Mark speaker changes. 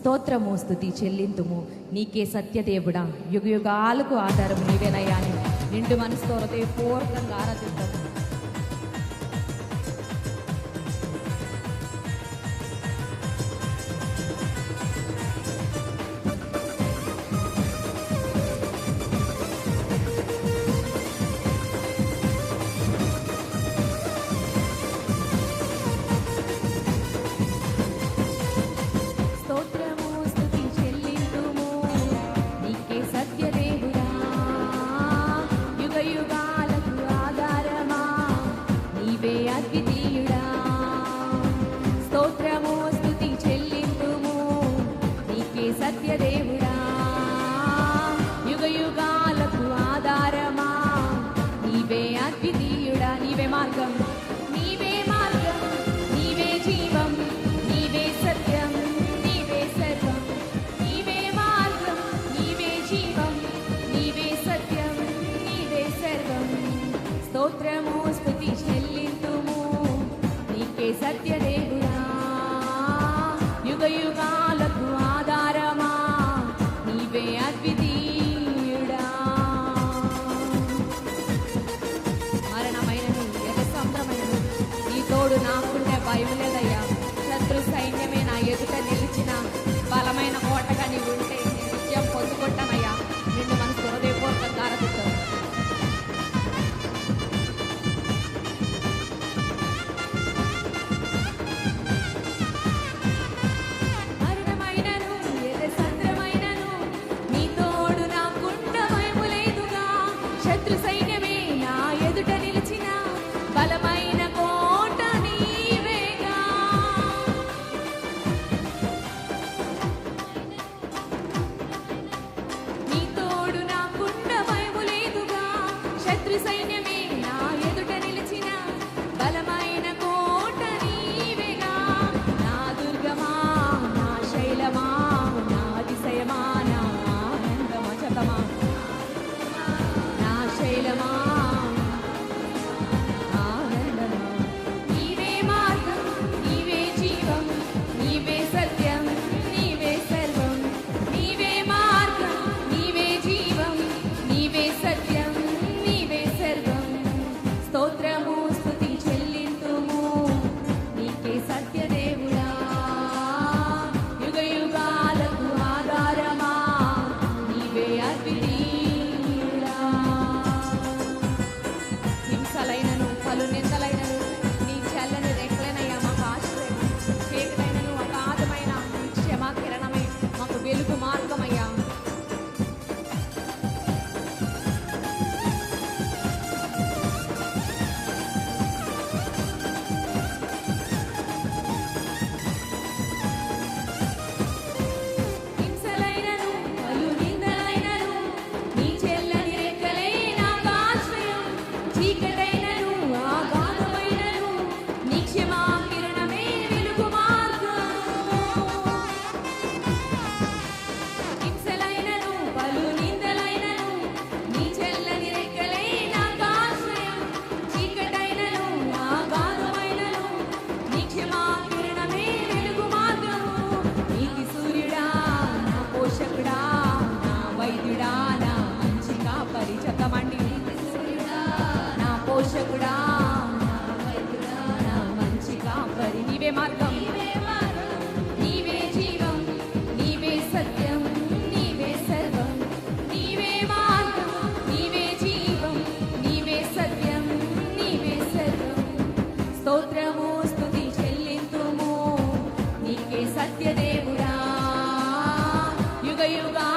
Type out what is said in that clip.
Speaker 1: స్తోత్రము స్తుతి చెల్లింతుము. నీకే సత్యదేవుడా, యుగ యుగాలకు ఆధారము నీవేనయ్యా అని నిండు మనసుతో హృదయపూర్వకంగా ఆరాధిస్తాము. స్తోత్రము స్తుతి చెల్లింతుము, నీకే సత్యదేవుడా, యుగ యుగాలకు ఆధారమా, నీవే అద్వితీయుడా. నీవే మార్గం, నీవే మార్గం, నీవే జీవం, నీవే సత్యం, నీవే సర్వం. నీవే మార్గం, నీవే జీవం, నీవే సత్యం, నీవే సర్వం. స్తోత్రము స్తుతి చెల్లింతుము, నీకే సత్యదేవుడా, యుగ యుగాలకు ఆధారమా, నీవే అద్వితీయుడా. మరణమైనను యథసంద్రమైనను నీ తోడు నాకుండే భయం లేదయ్యా. శత్రు సైన్యమే నా ఎదుట నిలిచిన బలమైన కోటగా నీవు ఉంటే నేను విజయం పొందుకుంటానయ్యా. నిన్ను మనసు హృదయపూర్వకంగా ఆరాధిస్తాను. శత్రు సైన్యమే నా ఎదుట నిలిచిన బలమైన కోట నీవేగా. నీ తోడు నాకుండ భయము లేదుగా. శత్రు సైన్యమే నా ఎదుట నిలిచిన బలమైన కోట నీవేగా. నా దుర్గమా, నా శైలమా, నా అతిశయమా, నా ఆనందమచకమా, శైలమా, ఆనందమా. నీవే మార్గం, నీవే జీవం, నీవే సత్యం, నీవే సర్వం. నీవే మార్గం, నీవే జీవం, నీవే సత్యం, నీవే సర్వం. స్తోత్రము స్తుతి చెల్లింతుము, నీకే సత్యదేవుడా, యుగ యుగాలకు ఆధారమా, నీవే అద్వితీయుడా. హింసలైనను పలు నిందలైనను నీ చల్లని రెక్కలనయ్యా మాకు ఆశ్రయం. చీకటైనను అగాధమైన క్షమా కిరణమై మాకు వెలుగు మార్గమయ్యా. హింసలైనను పలు నిందలైనను నీ చల్లని రెక్కలే నాకు ఆశ్రయం. చీకటైనను అగాధమైనను నీ క్షమా కిరణమే వెలుగు మార్గం. హింసలైనను పలు నిందలైనను నీ చల్లని రెక్కలే నాకు ఆశ్రయం. చీకటైనను అగాధమైనను నీ క్షమా కిరణమే వెలుగు మార్గం. నీతి సూర్యుడా, నా పోషకుడా, నా వైద్యుడా, నా మంచి కాపరి. చెప్పమండి. నా పోషకుడా, నా వైద్యుడా, నా మంచి కాపరి. నీవే మార్గం, నీవే జీవం, నీవే సత్యం, నీవే సర్వం. నీవే మార్గం, నీవే జీవం, నీవే సత్యం, నీవే సర్వం. స్తోత్రము స్తుతి చెల్లింతుము, నీకే సత్యదేవుడా, యుగ యుగా